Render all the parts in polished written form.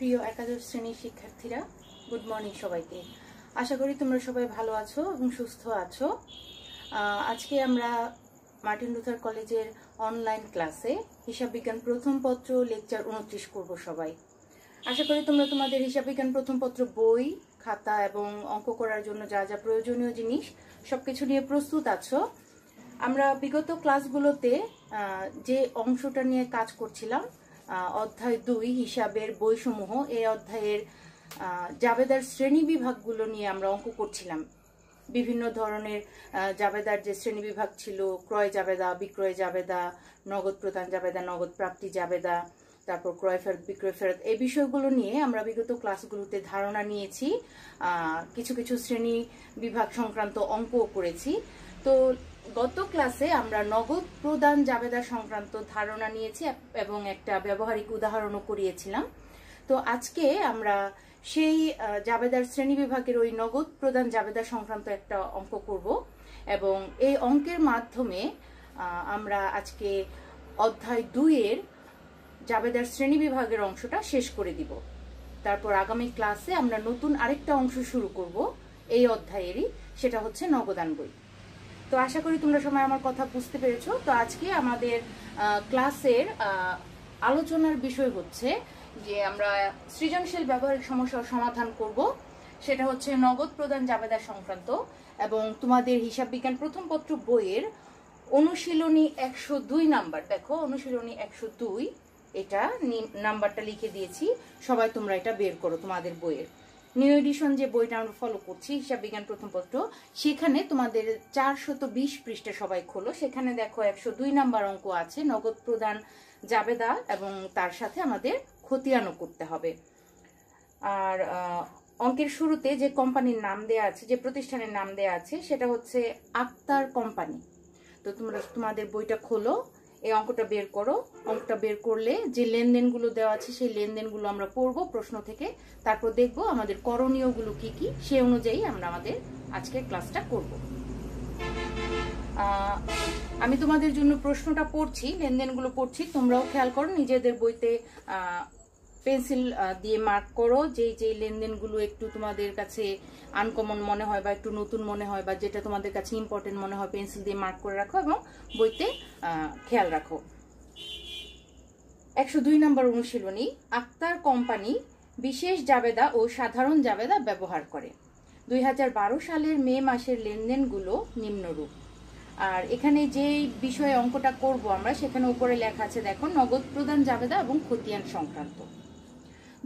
প্রিয় একাদশ শ্রেণীর শিক্ষার্থীরা, গুড মর্নিং সবাইকে। আশা করি তোমরা সবাই ভালো আছো এবং সুস্থ আছো। আজকে আমরা মার্টিন লুথার কলেজের অনলাইন ক্লাসে হিসাব বিজ্ঞান প্রথম পত্র লেকচার 29 করব সবাই। আশা করি তোমরা তোমাদের হিসাব বিজ্ঞান প্রথম পত্র বই, খাতা এবং অঙ্ক করার জন্য যা যা প্রয়োজনীয় জিনিস সবকিছু নিয়ে প্রস্তুত আছো। আমরা বিগত ক্লাসগুলোতে যে অংশটা নিয়ে কাজ করছিলাম, অধ্যায় 2 হিসাবের বইসমূহ, এই অধ্যায়ের জাবেদার শ্রেণী বিভাগগুলো নিয়ে আমরা অঙ্ক করছিলাম। বিভিন্ন ধরনের জাবেদার যে শ্রেণী বিভাগ ছিল, ক্রয় জাবেদা, বিক্রয় জাবেদা, নগদ প্রদান জাবেদা, নগদ প্রাপ্তি জাবেদা, তারপর ক্রয় ফেরত, বিক্রয় ফেরত, এই বিষয়গুলো নিয়ে আমরা বিগত ক্লাসগুলোতে ধারণা নিয়েছি। কিছু কিছু শ্রেণী বিভাগ সংক্রান্ত অঙ্কও করেছি। তো গত ক্লাসে আমরা নগদ প্রদান জাবেদা সংক্রান্ত ধারণা নিয়েছি এবং একটা ব্যবহারিক উদাহরণও করিয়েছিলাম। তো আজকে আমরা সেই জাবেদার শ্রেণী বিভাগের ওই নগদ প্রদান জাবেদা সংক্রান্ত একটা অঙ্ক করব এবং এই অঙ্কের মাধ্যমে আমরা আজকে অধ্যায় 2 এর জাবেদার শ্রেণী বিভাগের অংশটা শেষ করে দিব। তারপর আগামী ক্লাসে আমরা নতুন আরেকটা অংশ শুরু করব এই অধ্যায়েরই, সেটা হচ্ছে নগদান বই। তো আশা করি তোমরা সবাই আমার কথা বুঝতে পেরেছো। তো আজকে আমাদের ক্লাসের আলোচনার বিষয় হচ্ছে যে আমরা সৃজনশীল ব্যবহারিক সমস্যার সমাধান করব, সেটা হচ্ছে নগদ প্রদান জাবেদা সংক্রান্ত। এবং তোমাদের হিসাব বিজ্ঞান প্রথম পত্র বইয়ের অনুশীলনী 102 নাম্বার, দেখো অনুশীলনী 102, এটা নাম্বারটা লিখে দিয়েছি, সবাই তোমরা এটা বের করো। তোমাদের বইয়ের নিউ এডিশন যে বইটা আমরা ফলো করছি, হিসাব বিজ্ঞান প্রথম পত্র, সেখানে তোমাদের 420 পৃষ্ঠা সবাই খোলো। সেখানে দেখো 102 নাম্বার অঙ্ক আছে, নগদ প্রদান জাবেদা এবং তার সাথে আমাদের খতিয়ানও করতে হবে। আর অঙ্কের শুরুতে যে কোম্পানির নাম দেয়া আছে, যে প্রতিষ্ঠানের নাম দেয়া আছে, সেটা হচ্ছে আক্তার কোম্পানি। তো তোমরা তোমাদের বইটা খোলো, এই অঙ্কটা বের করো। অঙ্কটা বের করলে যে লেনদেনগুলো দেওয়া আছে সেই লেনদেনগুলো আমরা পড়বো প্রশ্ন থেকে, তারপর দেখবো আমাদের করণীয়গুলো কি কি, সে অনুযায়ী আমরা আমাদের আজকের ক্লাসটা করব। আমি তোমাদের জন্য প্রশ্নটা পড়ছি, লেনদেনগুলো পড়ছি, তোমরাও খেয়াল করো, নিজেদের বইতে পেন্সিল দিয়ে মার্ক করো যেই লেনদেনগুলো একটু তোমাদের কাছে আনকমন মনে হয় বা একটু নতুন মনে হয় বা যেটা তোমাদের কাছে ইম্পর্টেন্ট মনে হয়, পেন্সিল দিয়ে মার্ক করে রাখো এবং বইতে খেয়াল রাখো। 102 নম্বর অনুশীলনী, আক্তার কোম্পানি বিশেষ জাবেদা ও সাধারণ জাবেদা ব্যবহার করে। 2012 সালের মে মাসের লেনদেনগুলো নিম্নরূপ। আর এখানে যে বিষয়ে অঙ্কটা করব আমরা, সেখানে উপরে লেখা আছে দেখো, নগদ প্রদান জাবেদা এবং খতিয়ান সংক্রান্ত।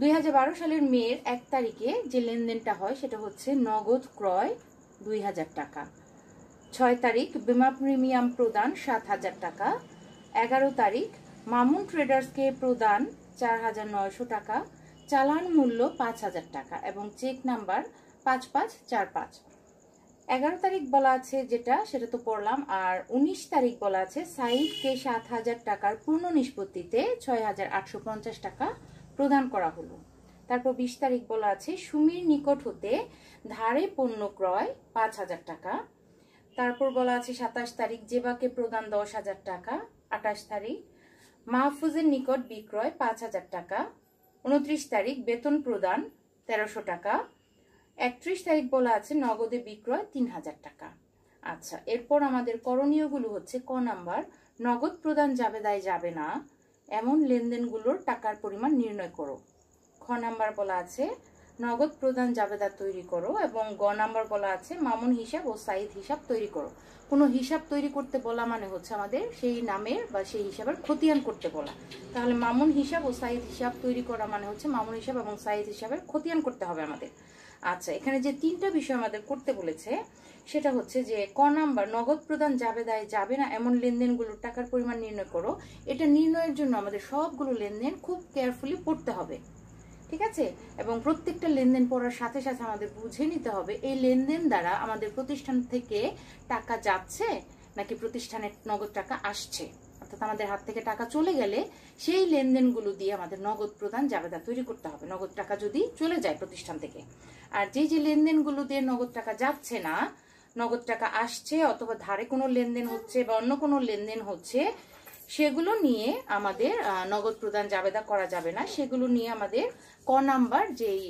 2012 সালের মের 1 তারিখে যে লেনদেনটা হয় সেটা হচ্ছে নগদ ক্রয় 2000 টাকা, 6 তারিখ বীমা প্রিমিয়াম প্রদান 7000 টাকা, 11 তারিখ মামুন ট্রেডার্সকে প্রদান 4900 টাকা, চালান মূল্য 5000 টাকা এবং চেক নাম্বার 5545। 11 তারিখ বলা আছে যেটা, সেটা তো পড়লাম। আর 19 তারিখ বলা আছে সাইদকে 7000 টাকার পূর্ণ নিষ্পত্তিতে 6850 টাকা প্রদান করা হলো। তারপর 20 তারিখ বলা আছে সুমির নিকট হতে ধারে পণ্য ক্রয় 5000 টাকা। তারপর বলা আছে 27 তারিখ জেবাকে প্রদান 10000 টাকা। 28 তারিখ মাহফুজের নিকট বিক্রয় 5000 টাকা। 29 তারিখ বেতন প্রদান 1300 টাকা। 31 তারিখ বলা আছে নগদে বিক্রয় 3000 টাকা। আচ্ছা, এরপর আমাদের করণীয়গুলো হচ্ছে, ক নাম্বার, নগদ প্রদান জাবেদায় যাবে না এমন লেনদেনগুলোর টাকার পরিমাণ নির্ণয় করো। খ নাম্বার বলা আছে নগদ প্রদান জাবেদা তৈরি করো এবং গ নাম্বার বলা আছে মামুন হিসাব ও সাইদ হিসাব তৈরি করো। কোনো হিসাব তৈরি করতে বলা মানে হচ্ছে আমাদের সেই নামের বা সেই হিসাবের খতিয়ান করতে বলা। তাহলে মামুন হিসাব ও সাইদ হিসাব তৈরি করা মানে হচ্ছে মামুন হিসাব এবং সাইদ হিসাবের খতিয়ান করতে হবে আমাদের। আচ্ছা, এখানে যে 3টা বিষয় আমাদের করতে বলেছে সেটা হচ্ছে যে ক নাম্বার, নগদ প্রদান জাবেদায় যাবে না এমন লেনদেনগুলোর টাকার পরিমাণ নির্ণয় করো। এটা নির্ণয়ের জন্য আমাদের সবগুলো লেনদেন খুব কেয়ারফুলি পড়তে হবে, ঠিক আছে? এবং প্রত্যেকটা লেনদেন পড়ার সাথে সাথে আমাদের বুঝে নিতে হবে এই লেনদেন দ্বারা আমাদের প্রতিষ্ঠান থেকে টাকা যাচ্ছে নাকি প্রতিষ্ঠানের নগদ টাকা আসছে। অর্থাৎ আমাদের হাত থেকে টাকা চলে গেলে সেই লেনদেনগুলো দিয়ে আমাদের নগদ প্রদান জাবেদা তৈরি করতে হবে, নগদ টাকা যদি চলে যায় প্রতিষ্ঠান থেকে। আর যে লেনদেনগুলো দিয়ে নগদ টাকা যাচ্ছে না, নগদ টাকা আসছে অথবা ধারে কোনো লেনদেন হচ্ছে বা অন্য কোনো লেনদেন হচ্ছে, সেগুলো নিয়ে আমাদের নগদ প্রদান জাবেদা করা যাবে না। সেগুলো নিয়ে আমাদের ক নাম্বার যেই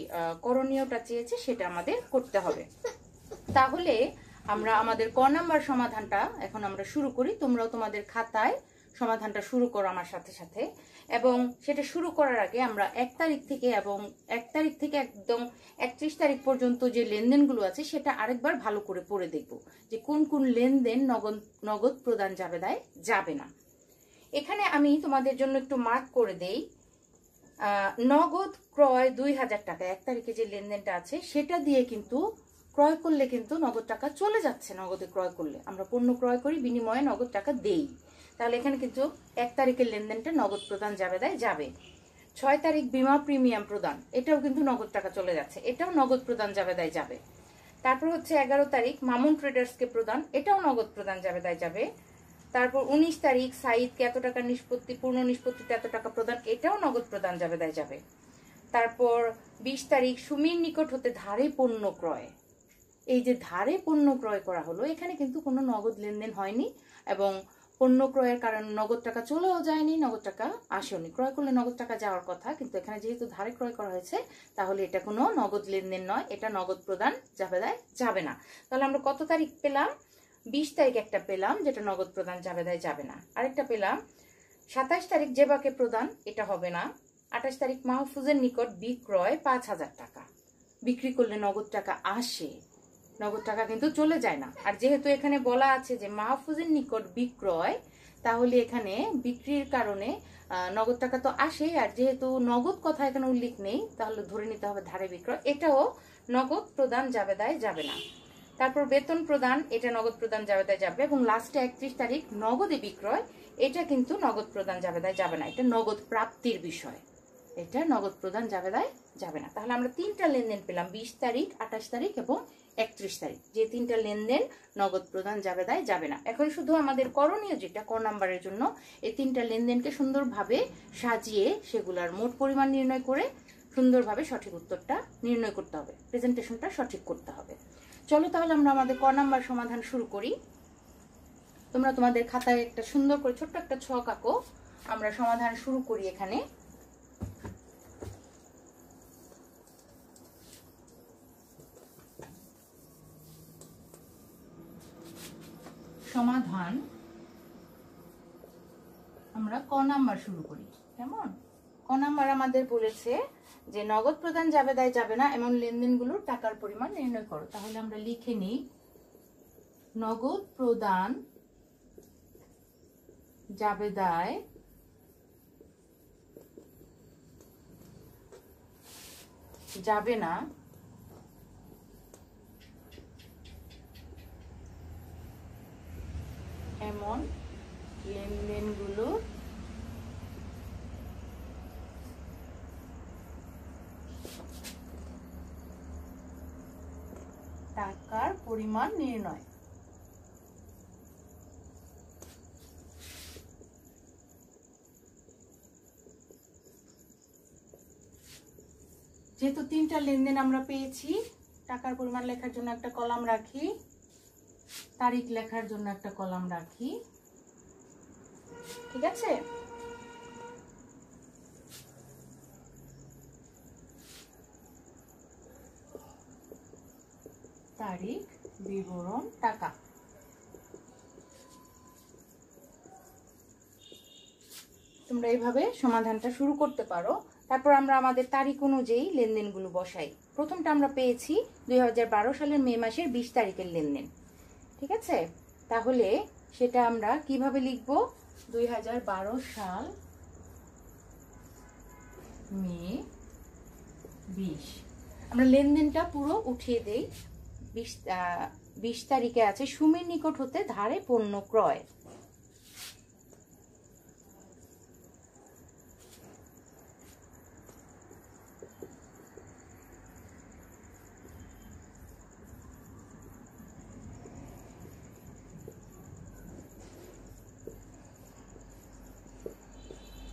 করণীয়টা চেয়েছে সেটা আমাদের করতে হবে। তাহলে আমরা আমাদের ক নাম্বার সমাধানটা এখন আমরা শুরু করি। তোমরাও তোমাদের খাতায় সমাধানটা শুরু করো আমার সাথে সাথে। এবং সেটা শুরু করার আগে আমরা 1 তারিখ থেকে এবং 1 তারিখ থেকে একদম 31 তারিখ পর্যন্ত যে লেনদেনগুলো আছে সেটা আরেকবার ভালো করে পড়ে দেখব যে কোন কোন লেনদেন নগদ প্রদান জাবেদায় যাবে না। এখানে আমি তোমাদের জন্য একটু মার্ক করে দেই। নগদ ক্রয় 2000 টাকা 1 তারিখে যে লেনদেনটা আছে সেটা দিয়ে কিন্তু ক্রয় করলে কিন্তু নগদ টাকা চলে যাচ্ছে। নগদে ক্রয় করলে আমরা পণ্য ক্রয় করি, বিনিময়ে নগদ টাকা দেই। তাহলে এখানে কিন্তু 1 তারিখের লেনদেনটা নগদ প্রদান জাবেদায় যাবে। 6 তারিখ বীমা প্রিমিয়াম প্রদান, এটাও কিন্তু নগদ টাকা চলে যাচ্ছে, এটাও নগদ প্রদান জাবেদায় যাবে। তারপর হচ্ছে 11 তারিখ মামুন ট্রেডার্সকে প্রদান, এটাও নগদ প্রদান জাবেদায় যাবে। তারপর 19 তারিখ সাইদকে এত টাকা নিষ্পত্তি, পূর্ণ নিষ্পত্তিতে এত টাকা প্রদান, এটাও নগদ প্রদান জাবেদায় যাবে। তারপর 20 তারিখ সুমির নিকট হতে ধারে পণ্য ক্রয়, এই যে ধারে পণ্য ক্রয় করা হলো এখানে কিন্তু কোনো নগদ লেনদেন হয়নি এবং পণ্য ক্রয়ের কারণে নগদ টাকা চলেও যায়নি, নগদ টাকা আসেনি। ক্রয় করলে নগদ টাকা যাওয়ার কথা, কিন্তু এখানে যেহেতু ধারে ক্রয় করা হয়েছে তাহলে এটা কোনো নগদ লেনদেন নয়, এটা নগদ প্রদান জাবেদায় যাবে না। তাহলে আমরা কত তারিখ পেলাম? 20 তারিখ একটা পেলাম যেটা নগদ প্রদান জাবেদায় যাবে না। আরেকটা পেলাম 27 তারিখ জেবাকে প্রদান, এটা হবে না। 28 তারিখ মাহফুজের নিকট বিক্রয় 5000 টাকা, বিক্রি করলে নগদ টাকা আসে, নগদ টাকা কিন্তু চলে যায় না। আর যেহেতু এখানে বলা আছে যে মাহফুজের নিকট বিক্রয়, তাহলে এখানে বিক্রির কারণে নগদ টাকা তো আসে, আর যেহেতু নগদ কথা এখানে উল্লেখ নেই তাহলে ধরে নিতে হবে ধারে বিক্রয়, এটাও নগদ প্রদান জাবেদায় যাবে না। তারপর বেতন প্রদান, এটা নগদ প্রদান জাবেদায় যাবে। এবং লাস্টে 31 তারিখ নগদে বিক্রয়, এটা কিন্তু নগদ প্রদান জাবেদায় যাবে না, এটা নগদ প্রাপ্তির বিষয়, এটা নগদ প্রদান জাবেদায় যাবে না। তাহলে আমরা 3টা লেনদেন পেলাম, 20 তারিখ, 28 তারিখ এবং 31 তারিখ, যে 3টা লেনদেন নগদ প্রদান জাবেদায় যাবে না। এখন শুধু আমাদের করণীয় যেটা ক নাম্বারের জন্য, এই 3টা লেনদেনকে সুন্দরভাবে সাজিয়ে সেগুলার মোট পরিমাণ নির্ণয় করে সুন্দরভাবে সঠিক উত্তরটা নির্ণয় করতে হবে, প্রেজেন্টেশনটা সঠিক করতে হবে। চলো তাহলে আমরা আমাদের ক নাম্বার সমাধান শুরু করি। তোমরা তোমাদের খাতায় একটা সুন্দর করে ছোট্ট একটা ছক আঁকো, আমরা সমাধান শুরু করি। এখানে সমাধান আমরা ক নাম্বার শুরু করি। কেমন? ক নাম্বার আমাদের বলেছে যে নগদ প্রদান জাবেদায় যাবে না এমন লেনদেনগুলোর টাকার পরিমাণ নির্ণয় করো। তাহলে আমরা লিখে নিই নগদ প্রদান জাবেদায় যাবে না এমন লেনদেনগুলোর টাকার পরিমাণ নির্ণয়। যেহেতু 3টা লেনদেন আমরা পেয়েছি, টাকার পরিমাণ লেখার জন্য একটা কলাম রাখি, তারিখ লেখার জন্য একটা কলাম রাখি, ঠিক আছে? তারিখ, বিবরণ, টাকা। তোমরা এইভাবে সমাধানটা শুরু করতে পারো। তারপর আমরা আমাদের তারিখ অনুযায়ী লেনদেনগুলো বসাই। প্রথমটা আমরা পেয়েছি 2012 সালের মে মাসের 20 তারিখের লেনদেন, ঠিক আছে? তাহলে সেটা আমরা কিভাবে লিখব? 2012 সাল মে 20। আমরা লেনদেনটা পুরো উঠিয়ে দেই। 20 তারিখে আছে সুমির নিকট হতে ধারে পণ্য ক্রয়,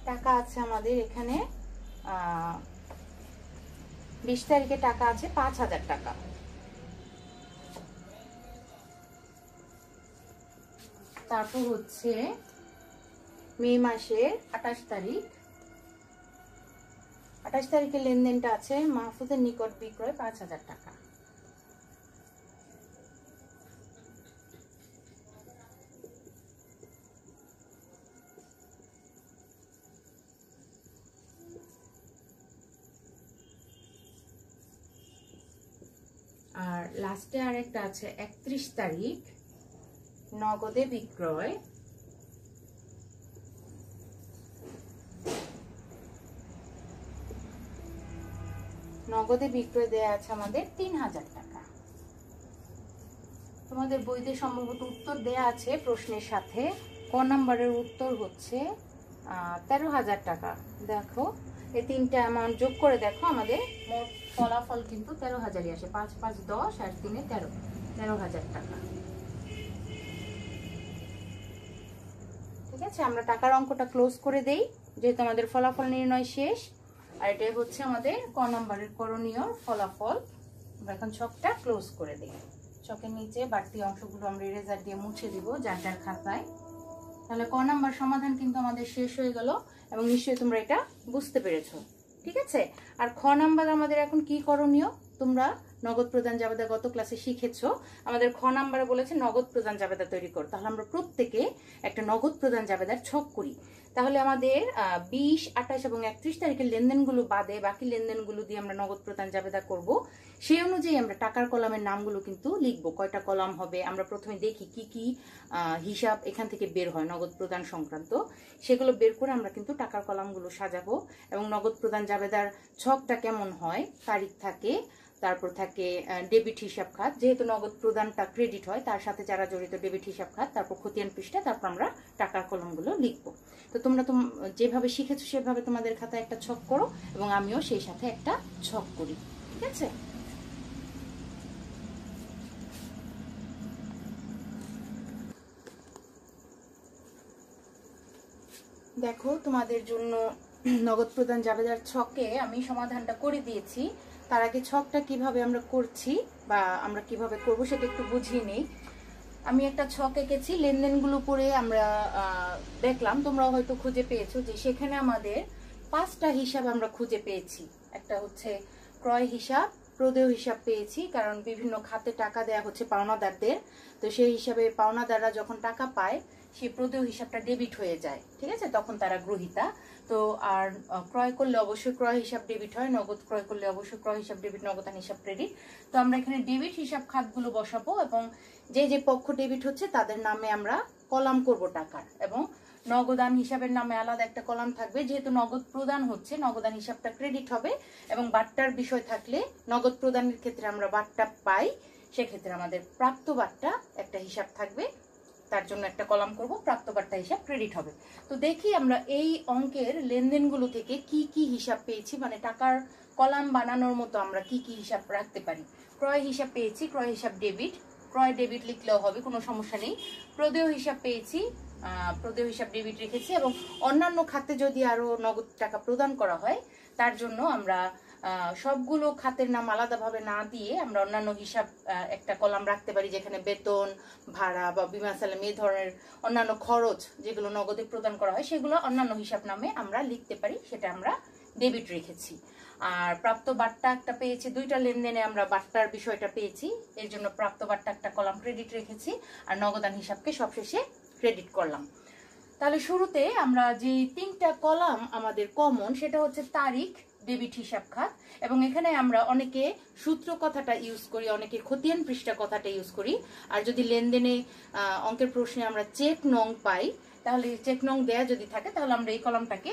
টাকা আছে আমাদের এখানে 20 তারিখে টাকা আছে 5000 টাকা। তারপর হচ্ছে মে মাসের 28 তারিখ। 28 তারিখের লেনদেনটা আছে মাহফুজের নিকট বিক্রয় 5000 টাকা। আর লাস্টে আরেকটা আছে 31 তারিখ নগদে বিক্রয় দেয়া আছে আমাদের 3000 টাকা। তোমাদের বইতে সম্ভবত উত্তর দেয়া আছে প্রশ্নের সাথে। ক নাম্বারের উত্তর হচ্ছে 13,000 টাকা। দেখো এই তিনটা অ্যামাউন্ট যোগ করে দেখো আমাদের মোট ফলাফল কিন্তু 13,000ই আসে। 5 5 10 আর 3 13, 13,000 টাকা। ঠিক আছে, আমরা টাকার অঙ্কটা ক্লোজ করে দেই যেহেতু আমাদের ফলাফল নির্ণয় শেষ। আর এটাই হচ্ছে আমাদের ক নাম্বারের করণীয় ফলাফল। আমরা এখন ছকটা ক্লোজ করে দিই। ছকের নিচে বাড়তি অংশগুলো আমরা ইরেজার দিয়ে মুছে দিব যার যার খাতায়। তাহলে ক নাম্বার সমাধান কিন্তু আমাদের শেষ হয়ে গেল এবং নিশ্চয়ই তোমরা এটা বুঝতে পেরেছো। ঠিক আছে, আর খ নাম্বার আমাদের এখন কি করণীয়? তোমরা নগদ প্রদান জাবেদা গত ক্লাসে শিখেছো। আমাদের খ নাম্বারে বলেছে নগদ প্রদান জাবেদা তৈরি কর। তাহলে আমরা প্রত্যেকে একটা নগদ প্রদান জাবেদার ছক করি। তাহলে আমাদের 20, 28 এবং 31 তারিখের লেনদেনগুলো বাদে বাকি লেনদেনগুলো দিয়ে আমরা নগদ প্রদান জাবেদা করব। সেই অনুযায়ী আমরা টাকার কলামের নামগুলো কিন্তু লিখবো। কয়টা কলাম হবে আমরা প্রথমে দেখি কি কি হিসাব এখান থেকে বের হয় নগদ প্রদান সংক্রান্ত। সেগুলো বের করে আমরা কিন্তু টাকার কলামগুলো সাজাবো। এবং নগদ প্রদান জাবেদার ছকটা কেমন হয়? তারিখ থাকে, তারপর থাকে ডেবিট হিসাব খাত, যেহেতু নগদ প্রদানটা ক্রেডিট হয় তার সাথে যারা জড়িত ডেবিট হিসাব খাত, তারপর খতিয়ান পৃষ্ঠা, তারপর আমরা টাকার কলমগুলো লিখবো। তো তোমরা যেভাবে শিখেছো সেভাবে তোমাদের খাতায় একটা ছক করো এবং আমিও সেই সাথে একটা ছক করি। ঠিক আছে, দেখো তোমাদের জন্য নগদ প্রদান জাবেদার ছকে আমি সমাধানটা করে দিয়েছি। তার আগে ছকটা কিভাবে আমরা করছি বা আমরা কিভাবে করব সেটা একটু বুঝিয়ে নেই। আমি একটা ছক এঁকেছি, লেনদেনগুলো পরে আমরা দেখলাম, তোমরাও হয়তো খুঁজে পেয়েছো যে সেখানে আমাদের 5টা হিসাব আমরা খুঁজে পেয়েছি। একটা হচ্ছে ক্রয় হিসাব, প্রদেয় হিসাব পেয়েছি, কারণ বিভিন্ন খাতে টাকা দেয়া হচ্ছে পাওনাদারদের। তো সেই হিসাবে পাওনাদাররা যখন টাকা পায় সেই প্রদেয় হিসাবটা ডেবিট হয়ে যায়। ঠিক আছে, তখন তারা গ্রহীতা। তো আর ক্রয় করলে অবশ্যই ক্রয় হিসাব ডেবিট হয়, নগদ ক্রয় করলে অবশ্যই ক্রয় হিসাব ডেবিট, নগদান হিসাব ক্রেডিট। তো আমরা এখানে ডেবিট হিসাব খাতগুলো বসাবো এবং যে যে পক্ষ ডেবিট হচ্ছে তাদের নামে আমরা কলাম করব টাকার, এবং নগদান হিসাবের নামে আলাদা একটা কলাম থাকবে। যেহেতু নগদ প্রদান হচ্ছে নগদান হিসাবটা ক্রেডিট হবে, এবং বাট্টার বিষয় থাকলে নগদ প্রদানের ক্ষেত্রে আমরা বাট্টা পাই, সেক্ষেত্রে আমাদের প্রাপ্ত বাট্টা একটা হিসাব থাকবে, তার জন্য একটা কলাম করব, প্রাপ্ত বাট্টা হিসাব ক্রেডিট হবে। তো দেখি আমরা এই অঙ্কের লেনদেনগুলো থেকে কি কি হিসাব পেয়েছি, মানে টাকার কলাম বানানোর মতো আমরা কি কি হিসাব রাখতে পারি। ক্রয় হিসাব পেয়েছি, ক্রয় হিসাব ডেবিট, ক্রয় ডেবিট লিখলেও হবে, কোনো সমস্যা নেই। প্রদেয় হিসাব পেয়েছি, প্রদেয় হিসাব ডেবিট রেখেছি, এবং অন্যান্য খাতে যদি আরো নগদ টাকা প্রদান করা হয় তার জন্য আমরা সবগুলো খাতের নাম আলাদাভাবে না দিয়ে আমরা অন্যান্য হিসাব একটা কলাম রাখতে পারি, যেখানে বেতন, ভাড়া বা বিমা সালাম এই ধরনের অন্যান্য খরচ যেগুলো নগদে প্রদান করা হয় সেগুলো অন্যান্য হিসাব নামে আমরা লিখতে পারি, সেটা আমরা ডেবিট রেখেছি। আর প্রাপ্ত বাট্টা একটা পেয়েছি, 2টা লেনদেনে আমরা বাট্টার বিষয়টা পেয়েছি, এর জন্য প্রাপ্ত বাট্টা একটা কলাম ক্রেডিট রেখেছি, আর নগদান হিসাবকে সবশেষে ক্রেডিট করলাম। তাহলে শুরুতে আমরা যে 3টা কলাম আমাদের কমন, সেটা হচ্ছে তারিখ, ডেবিট হিসাব খাত, এবং এখানে আমরা অনেকে সূত্র কথাটা ইউজ করি, অনেকে খতিয়ান পৃষ্ঠা কথাটা ইউজ করি। আর যদি লেনদেনে অঙ্কের প্রশ্নে আমরা চেক নং পাই, তাহলে চেক নং দেয়া যদি থাকে তাহলে আমরা এই কলামটাকে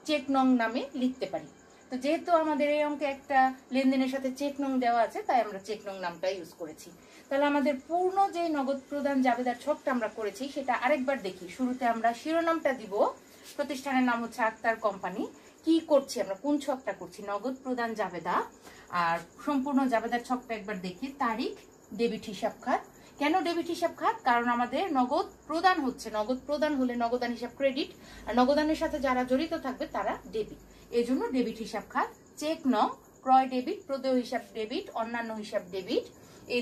চেক নং নামে লিখতে পারি। তো যেহেতু আমাদের এই অঙ্কে একটা লেনদেনের সাথে চেক নং দেওয়া আছে, তাই আমরা চেক নং নামটা ইউজ করেছি। তাহলে আমাদের পূর্ণ যে নগদ প্রদান জাবেদার ছকটা আমরা করেছি সেটা আরেকবার দেখি। শুরুতে আমরা শিরোনামটা দিব, প্রতিষ্ঠানের নাম হচ্ছে আক্তার কোম্পানি। কি করছি আমরা, কোন ছকটা করছি? নগদ প্রদান জাবেদা। আর সম্পূর্ণ জাবেদার ছকটা একবার দেখি। তারিখ, ডেবিট হিসাব খাত। কেন ডেবিট হিসাব খাত? কারণ আমাদের নগদ প্রদান হচ্ছে, নগদ প্রদান হলে নগদান হিসাব ক্রেডিট, আর নগদানের সাথে যারা জড়িত থাকবে তারা ডেবিট, এই জন্য ডেবিট হিসাব খাত। চেক নং, ক্রয় ডেবিট, প্রদেয় হিসাব ডেবিট, অন্যান্য হিসাব ডেবিট। এই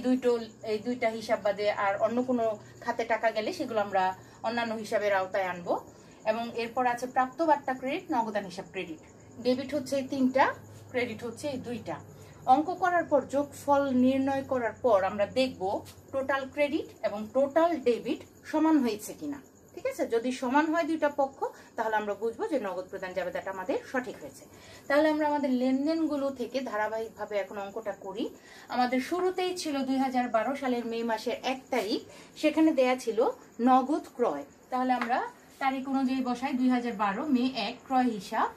2টা হিসাব বাদে আর অন্য কোনো খাতে টাকা গেলে সেগুলো আমরা অন্যান্য হিসাবের আওতায় আনবো। এবং এরপর আছে প্রাপ্ত বার্তা ক্রেডিট, নগদান হিসাব ক্রেডিট। ডেবিট হচ্ছে এই 3টা, ক্রেডিট হচ্ছে এই 2টা। অঙ্ক করার পর যোগফল নির্ণয় করার পর আমরা দেখব টোটাল ক্রেডিট এবং টোটাল ডেবিট সমান হয়েছে কিনা। ঠিক আছে, যদি সমান হয় দুইটা পক্ষ তাহলে আমরা বুঝবো যে নগদ প্রদান জাবেদাটা আমাদের সঠিক হয়েছে। তাহলে আমরা আমাদের লেনদেনগুলো থেকে ধারাবাহিকভাবে এখন অঙ্কটা করি। আমাদের শুরুতেই ছিল 2012 সালের মে মাসের 1 তারিখ, সেখানে দেয়া ছিল নগদ ক্রয়। তাহলে আমরা তারিখ অনুযায়ী বসাই 2012 মে 1 ক্রয় হিসাব।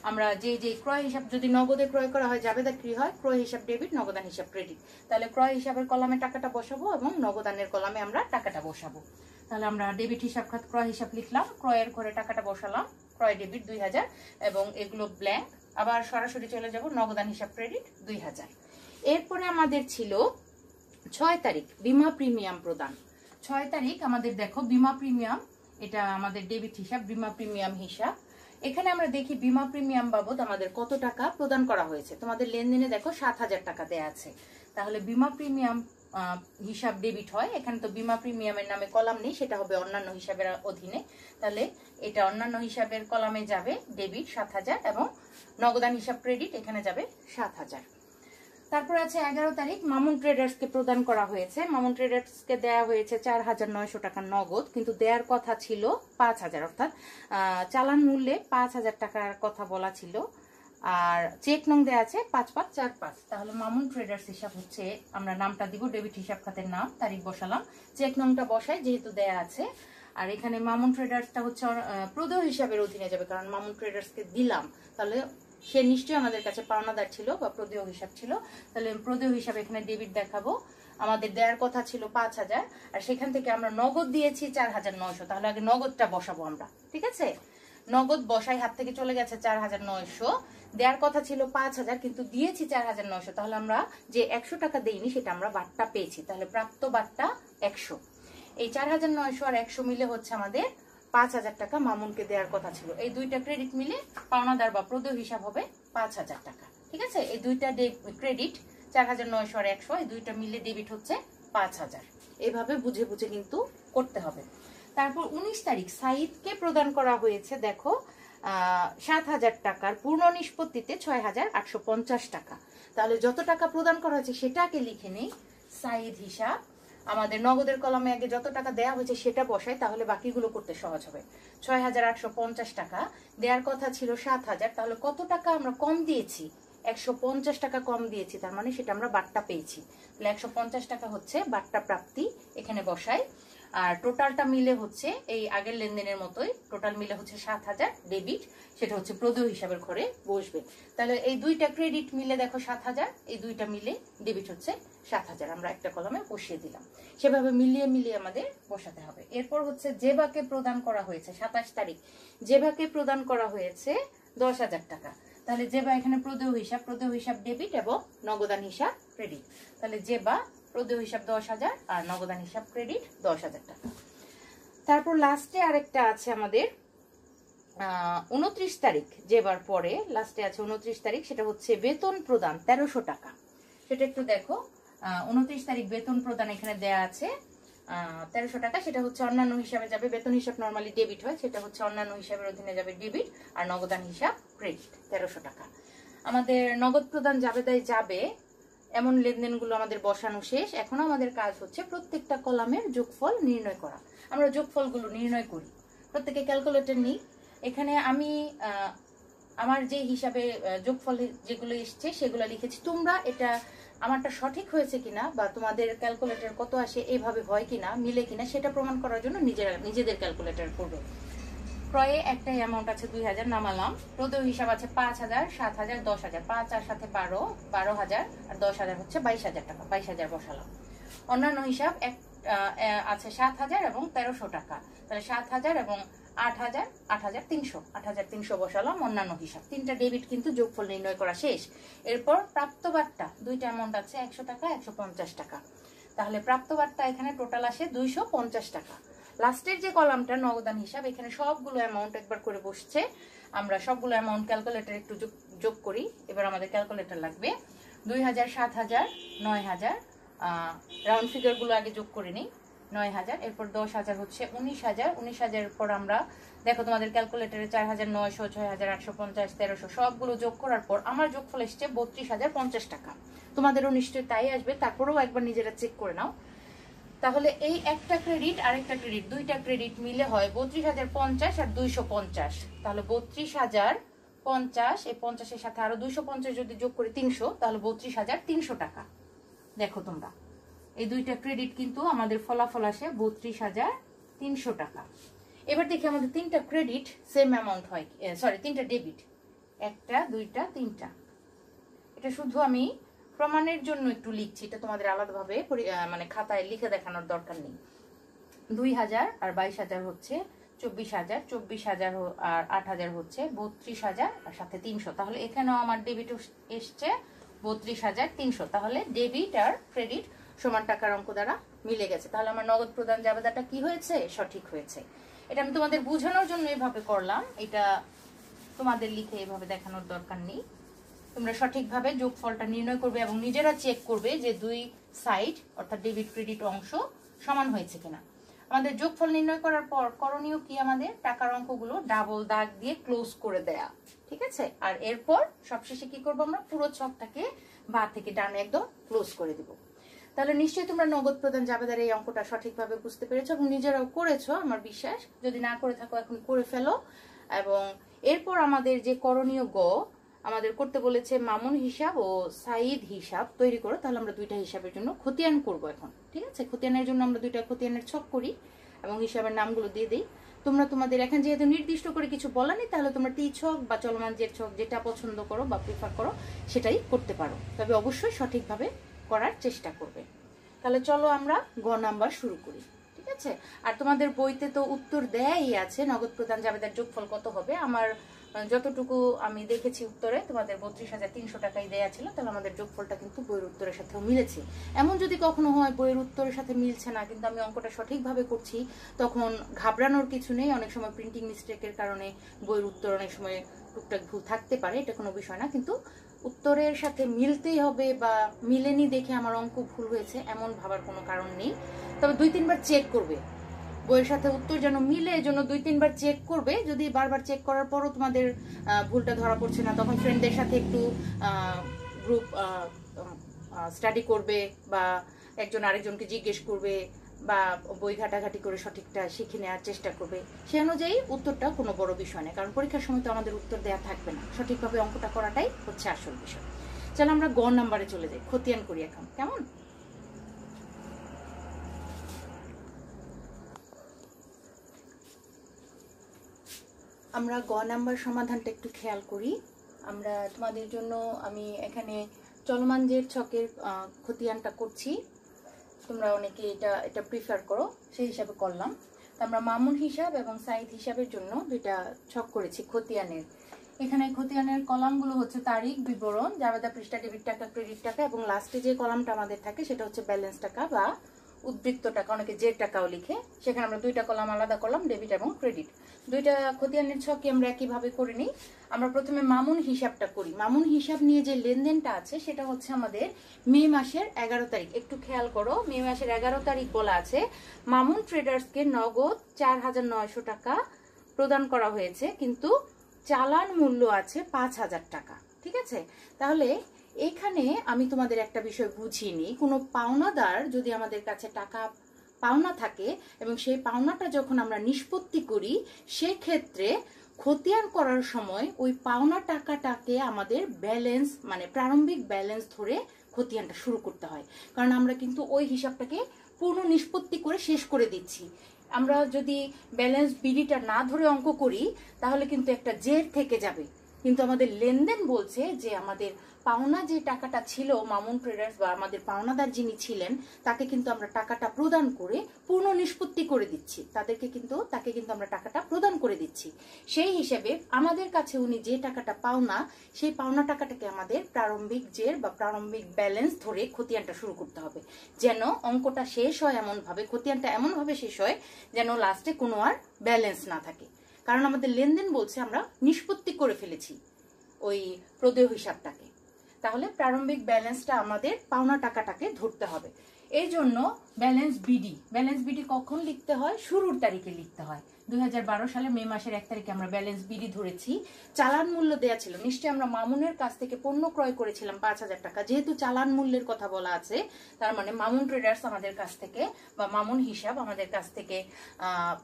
আমরা যে ক্রয় হিসাব যদি নগদে ক্রয় করা হয় জাবেদা কি হয়, ক্রয় হিসাব ডেবিট, নগদান হিসাব ক্রেডিট। তাহলে ক্রয় হিসাবের কলামে টাকাটা বসাবো এবং নগদানের কলামে আমরা টাকাটা বসাবো। তাহলে আমরা ডেবিট হিসাব খাত ক্রয় হিসাব লিখলাম, ক্রয়ের ঘরে টাকাটা বসালাম, ক্রয় ডেবিট 2000 এবং এগুলো ব্ল্যাঙ্ক। আবার সরাসরি চলে যাব নগদান হিসাব ক্রেডিট 2000। এরপরে আমাদের ছিল 6 তারিখ বীমা প্রিমিয়াম প্রদান। 6 তারিখ আমাদের দেখো বীমা প্রিমিয়াম, এটা আমাদের ডেবিট হিসাব, বীমা প্রিমিয়াম হিসাব। এখানে আমরা দেখি বীমা প্রিমিয়াম বাবদ আমাদের কত টাকা প্রদান করা হয়েছে। তোমাদের লেনদেনে দেখো 7000 টাকা দেয়া আছে। তাহলে বীমা প্রিমিয়াম হিসাব ডেবিট হয়। এখানে তো বীমা প্রিমিয়ামের নামে কলাম নেই, সেটা হবে অন্যান্য হিসাবের অধীনে। তাহলে এটা অন্যান্য হিসাবের কলামে যাবে ডেবিট 7000 এবং নগদান হিসাব ক্রেডিট এখানে যাবে 7000। তারপর আছে 11 তারিখ মামুন ট্রেডার্সকে প্রদান করা হয়েছে। মামুন ট্রেডার্সকে দেয়া হয়েছে 4900 টাকা নগদ, কিন্তু দেওয়ার কথা ছিল 5000, অর্থাৎ চালান মূল্যে 5000 টাকার কথা বলা ছিল। আর চেক নং দেয়া আছে 5545। তাহলে মামুন ট্রেডার্স হিসাব হচ্ছে, আমরা নামটা দিব ডেবিট হিসাব খাতের নাম, তারিখ বসালাম, চেক নংটা বসাই যেহেতু দেয়া আছে। আর এখানে মামুন ট্রেডার্সটা হচ্ছে প্রদেয় হিসাবের অধীনে যাবে, কারণ মামুন ট্রেডার্সকে দিলাম, তাহলে সে নিশ্চয়ই আমাদের কাছে পাওনাদার ছিল বা প্রদেয় হিসাব ছিল। তাহলে প্রদেয় হিসাবে এখানে ডেবিট দেখাবো। আমাদের দেওয়ার কথা ছিল 5000 আর সেখান থেকে আমরা নগদ দিয়েছি 4900। তাহলে আগে নগদটা বসাবো আমরা। ঠিক আছে, নগদ বসাই, হাত থেকে চলে গেছে 4900। দেওয়ার কথা ছিল 5000 কিন্তু দিয়েছি 4900। তাহলে আমরা যে 100 টাকা দেইনি সেটা আমরা বাট্টা পেয়েছি। তাহলে প্রাপ্ত বাট্টা 100। এই 4900 আর 100 মিলে হচ্ছে আমাদের 5000 টাকা মামুনকে দেওয়ার কথা ছিল। এই দুইটা ক্রেডিট মিলে পাওনাদার বা প্রদেয় হিসাব হবে 5000 টাকা। ঠিক আছে, এই দুইটা ক্রেডিট 4900 আর 100, এই দুইটা মিলে ডেবিট হচ্ছে 5000। এইভাবে বুঝে বুঝে কিন্তু করতে হবে। তারপর 19 তারিখ সাইদকে প্রদান করা হয়েছে দেখো 7000 টাকার পূর্ণ নিষ্পত্তিতে 6850 টাকা। তাহলে যত টাকা প্রদান করা হয়েছে সেটাকে লিখে নেই সাইদ হিসাব। আমাদের নগদের কলামে আগে যত টাকা দেয়া হয়েছে সেটা বসাই, তাহলে বাকিগুলো করতে সহজ হবে। 6850 টাকা দেওয়ার কথা ছিল 7000, তাহলে কত টাকা আমরা কম দিয়েছি, 150 টাকা কম দিয়েছি, তার মানে সেটা আমরা বাট্টা পেয়েছি। তাহলে 150 টাকা হচ্ছে বাট্টা প্রাপ্তি, এখানে বসাই। আর টোটালটা মিলে হচ্ছে এই আগের লেনদেনের মতোই, টোটাল মিলে হচ্ছে 7000 ডেবিট, সেটা হচ্ছে প্রদেয় হিসাবের ঘরে বসবে। তাহলে এই দুইটা ক্রেডিট মিলে দেখো 7000, এই দুইটা মিলে ডেবিট হচ্ছে 7000, আমরা একটা কলমে বসিয়ে দিলাম। সেভাবে মিলিয়ে মিলিয়ে আমাদের বসাতে হবে। এরপর হচ্ছে জেবাকে প্রদান করা হয়েছে 27 তারিখ, জেবাকে প্রদান করা হয়েছে 10000 টাকা। তাহলে জেবা এখানে প্রদেয় হিসাব ডেবিট এবং নগদান হিসাব ক্রেডিট। তাহলে জেবা প্রদেয় হিসাব 10000 আর নগদান হিসাব ক্রেডিট 10000 টাকা। তারপর লাস্টে আরেকটা আছে আমাদের 29 তারিখ, যেবার পরে লাস্টে আছে 29 তারিখ, সেটা হচ্ছে বেতন প্রদান 1300 টাকা। সেটা একটু দেখো, 29 তারিখ বেতন প্রদান এখানে দেয়া আছে 1300 টাকা। সেটা হচ্ছে অন্যান্য হিসাবে যাবে, বেতন হিসাব নরমালি ডেবিট হয়, সেটা হচ্ছে অন্যান্য হিসাবের অধীনে যাবে ডেবিট, আর নগদান হিসাব ক্রেডিট 1300 টাকা। আমাদের নগদ প্রদান জাবেদায় যাবে এমন লেনদেনগুলো আমাদের বসানো শেষ। এখন আমাদের কাজ হচ্ছে প্রত্যেকটা কলামের যোগফল নির্ণয় করা। আমরা যোগফলগুলো নির্ণয় করি, প্রত্যেকে ক্যালকুলেটর নিই। এখানে আমি আমার যে হিসাবে যোগফল যেগুলো এসছে সেগুলো লিখেছি। তোমরা এটা আমারটা সঠিক হয়েছে কিনা বা তোমাদের ক্যালকুলেটর কত আসে এইভাবে হয় কিনা, মিলে কিনা, সেটা প্রমাণ করার জন্য নিজেদের ক্যালকুলেটর করবে। ক্রয়ে একটা অ্যামাউন্ট আছে 2000 নামালাম, প্রদেয় হিসাব আছে 5000, 7000, 10000, 5 আর সাথে 12000 আর 10000 হচ্ছে 22000 টাকা, 22000 বসালাম। অন্যান্য হিসাব আছে 7000 এবং 1300 টাকা। তাহলে 7000 এবং 8000, 8300 বসালাম অন্যান্য হিসাব। তিনটা ডেবিট কিন্তু যোগফল নির্ণয় করা শেষ। এরপর প্রাপ্ত বাট্টা দুইটা অ্যামাউন্ট আছে 100 টাকা, 150 টাকা। তাহলে প্রাপ্ত বাট্টা এখানে টোটাল আসে 250 টাকা। লাস্টের যে কলামটা নগদান হিসাব, এখানে সবগুলো অ্যামাউন্ট একবার করে বসছে। আমরা সবগুলো অ্যামাউন্ট ক্যালকুলেটর একটু যোগ করি। এবার আমাদের ক্যালকুলেটর লাগবে 2000, 7000, 9000, রাউন্ড ফিগারগুলো আগে যোগ করে নিই। 9,000, এরপর 10,000 হচ্ছে 19,000, 19,000 পর আমরা দেখো তোমাদের ক্যালকুলেটরে 4,900, 6,850, 1300 সবগুলো যোগ করার পর আমার যোগফল এসছে 32,050 টাকা। তোমাদেরও নিশ্চয়ই তাই আসবে, তারপরেও একবার নিজেরা চেক করে নাও। তাহলে এই একটা ক্রেডিট আর একটা ক্রেডিট, দুইটা ক্রেডিট মিলে হয় 32,050 আর 250। তাহলে 32,050, এই 50-এর সাথে আরো 250 যদি যোগ করি 300, তাহলে 32,300 টাকা। দেখো তোমরা এই দুইটা ক্রেডিট কিন্তু আমাদের ফলাফল আসে 32,300 টাকা। এবার দেখি আমাদের তিনটা ক্রেডিট সেম অ্যামাউন্ট হয়, সরি তিনটা ডেবিট, একটা দুইটা তিনটা। এটা শুধু আমি প্রমাণের জন্য একটু লিখছি, এটা তোমাদের আলাদাভাবে মানে খাতায় লিখে দেখানোর দরকার নেই। 2,000 আর 22,000 হচ্ছে 24,000, 24,000 আর 8,000 হচ্ছে 32,000 আর সাথে 300। তাহলে এখানেও আমার ডেবিট এসছে 32,300। তাহলে ডেবিট আর ক্রেডিট সমান টাকার অঙ্ক দ্বারা মিলে গেছে। তাহলে আমার নগদ প্রদান জাবেদাটা কি হয়েছে? সঠিক হয়েছে। এটা আমি তোমাদের বোঝানোর জন্য এভাবে করলাম, এটা তোমাদের লিখে এভাবে দেখানোর দরকার নেই। তোমরা সঠিকভাবে যোগফলটা নির্ণয় করবে এবং নিজেরা চেক করবে যে দুই সাইড অর্থাৎ ডেবিট ক্রেডিট অংশ সমান হয়েছে কিনা। আমাদের যোগফল নির্ণয় করার পর করণীয় কি? আমাদের টাকার অঙ্কগুলো ডাবল দাগ দিয়ে ক্লোজ করে দেয়া, ঠিক আছে? আর এরপর সবশেষে কি করবো? আমরা পুরো ছকটাকে বাঁ থেকে ডানে একদম ক্লোজ করে দিব। তাহলে নিশ্চয়ই তোমরা নগদ প্রদান জাবেদার এই অঙ্কটা সঠিকভাবে বুঝতে পেরেছো এবং নিজেরাও করেছো আমার বিশ্বাস। যদি না করে থাকো এখন করে ফেলো। এবং এরপর আমাদের যে করণীয় গ, আমাদের করতে বলেছে মামুন হিসাব ও সাইদ হিসাব তৈরি করো। তাহলে আমরা দুইটা হিসাবের জন্য খতিয়ান করব এখন, ঠিক আছে? খতিয়ানের জন্য আমরা দুইটা খতিয়ানের ছক করি এবং হিসাবের নামগুলো দিয়ে দিই। তোমরা তোমাদের এখন যেহেতু নির্দিষ্ট করে কিছু বলা নেই, তাহলে তোমরা টি ছক বা চলমান জের ছক যেটা পছন্দ করো বা প্রিফার করো সেটাই করতে পারো, তবে অবশ্যই সঠিকভাবে করার চেষ্টা করবে। তাহলে চলো আমরা গ নাম্বার শুরু করি, ঠিক আছে? আর তোমাদের বইতে তো উত্তর দেয়াই আছে নগদ প্রদান জাবেদার যোগফল কত হবে। আমার যতটুকু আমি দেখেছি উত্তরে তোমাদের 32,300 টাকাই দেয়া ছিল। তাহলে আমাদের যোগফলটা কিন্তু বইয়ের উত্তরের সাথেও মিলেছে। এমন যদি কখনো হয় বইয়ের উত্তরের সাথে মিলছে না কিন্তু আমি অঙ্কটা সঠিকভাবে করছি, তখন ঘাবড়ানোর কিছু নেই। অনেক সময় প্রিন্টিং মিস্টেকের কারণে বইয়ের উত্তর অনেক সময় টুকটাক ভুল থাকতে পারে, এটা কোনো বিষয় না। কিন্তু উত্তরের সাথে মিলতেই হবে বা মিলেনি দেখে আমার অঙ্ক ভুল হয়েছে এমন ভাবার কোনো কারণ নেই। তবে 2-3 বার চেক করবে, বইয়ের সাথে উত্তর যেন মিলে, এজন্য 2-3 বার চেক করবে। যদি বারবার চেক করার পরও তোমাদের ভুলটা ধরা পড়ছে না, তখন ফ্রেন্ডদের সাথে একটু গ্রুপ স্টাডি করবে বা একজন আরেকজনকে জিজ্ঞেস করবে বা বই ঘাটাঘাটি করে সঠিকটা শিখে নেওয়ার চেষ্টা করবে। সে অনুযায়ী উত্তরটা কোনো বড় বিষয় নয়, কারণ পরীক্ষার সময় তো আমাদের উত্তর দেওয়া থাকবে না। সঠিকভাবে অঙ্কটা করাটাই হচ্ছে আসল বিষয়। চলো আমরা গ নাম্বারে চলে যাই, খতিয়ান করি এখন, কেমন? আমরা গ নাম্বার সমাধানটা একটু খেয়াল করি। আমরা তোমাদের জন্য আমি এখানে চলমান জের ছকের খতিয়ানটা করছি। তোমরা অনেকে এটা প্রিফার করো, সেই হিসাবে করলাম। তো আমরা মামুন হিসাব এবং সাইদ হিসাবের জন্য দুইটা ছক করেছি খতিয়ানের। এখানে খতিয়ানের কলামগুলো হচ্ছে তারিখ, বিবরণ, জাবেদা পৃষ্ঠা, ডেবিট টাকা, ক্রেডিট টাকা এবং লাস্টে যে কলামটা আমাদের থাকে সেটা হচ্ছে ব্যালেন্স টাকা বা উদ্বৃত্ত টাকা, অনেকে জের টাকাও লিখে। সেখানে আমরা দুইটা কলাম আলাদা করলাম, ডেবিট এবং ক্রেডিট। দুইটা খতিয়ানের ছকে আমরা একইভাবে করে নিই। আমরা প্রথমে মামুন হিসাবটা করি। মামুন হিসাব নিয়ে যে লেনদেনটা আছে সেটা হচ্ছে আমাদের মে মাসের 11 তারিখ। একটু খেয়াল করো, মে মাসের 11 তারিখ বলা আছে মামুন ট্রেডার্সকে নগদ 4,900 টাকা প্রদান করা হয়েছে, কিন্তু চালান মূল্য আছে 5,000 টাকা, ঠিক আছে? তাহলে এখানে আমি তোমাদের একটা বিষয় বুঝিয়ে নিই। কোনো পাওনাদার যদি আমাদের কাছে টাকা পাওনা থাকে এবং সেই পাওনাটা যখন আমরা নিষ্পত্তি করি, সেক্ষেত্রে খতিয়ান করার সময় ওই পাওনা টাকাটাকে আমাদের ব্যালেন্স মানে প্রারম্ভিক ব্যালেন্স ধরে খতিয়ানটা শুরু করতে হয়। কারণ আমরা কিন্তু ওই হিসাবটাকে পূর্ণ নিষ্পত্তি করে শেষ করে দিচ্ছি। আমরা যদি ব্যালেন্স বিডিটা না ধরে অঙ্ক করি তাহলে কিন্তু একটা জের থেকে যাবে। কিন্তু আমাদের লেনদেন বলছে যে আমাদের পাওনা যে টাকাটা ছিল মামুন ট্রেডার্স বা আমাদের পাওনাদার যিনি ছিলেন তাকে কিন্তু আমরা টাকাটা প্রদান করে পূর্ণ নিষ্পত্তি করে দিচ্ছি। তাকে কিন্তু আমরা টাকাটা প্রদান করে দিচ্ছি। সেই হিসেবে আমাদের কাছে উনি যে টাকাটা পাওনা, সেই পাওনা টাকাটাকে আমাদের প্রারম্ভিক জের বা প্রারম্ভিক ব্যালেন্স ধরে খতিয়ানটা শুরু করতে হবে, যেন অঙ্কটা শেষ হয় এমনভাবে, খতিয়ানটা এমনভাবে শেষ হয় যেন লাস্টে কোনো আর ব্যালেন্স না থাকে। কারণ আমাদের লেনদেন বলছে আমরা নিষ্পত্তি করে ফেলেছি ওই প্রদেয় হিসাবটাকে। তাহলে প্রারম্ভিক ব্যালেন্সটা আমাদের পাওনা টাকাটাকে ধরতে হবে। এই জন্য ব্যালেন্স বিডি কখন লিখতে হয়? শুরুর তারিখে লিখতে হয়। 2012 সালে মে মাসের 1 তারিখে আমরা ব্যালেন্স বিডি ধরেছি। চালান মূল্য দেয়া ছিল, নিশ্চয়ই আমরা মামুনের কাছ থেকে পণ্য ক্রয় করেছিলাম 5,000 টাকা। যেহেতু চালান মূল্যের কথা বলা আছে, তার মানে মামুন ট্রেডার্স আমাদের কাছ থেকে বা মামুন হিসাব আমাদের কাছ থেকে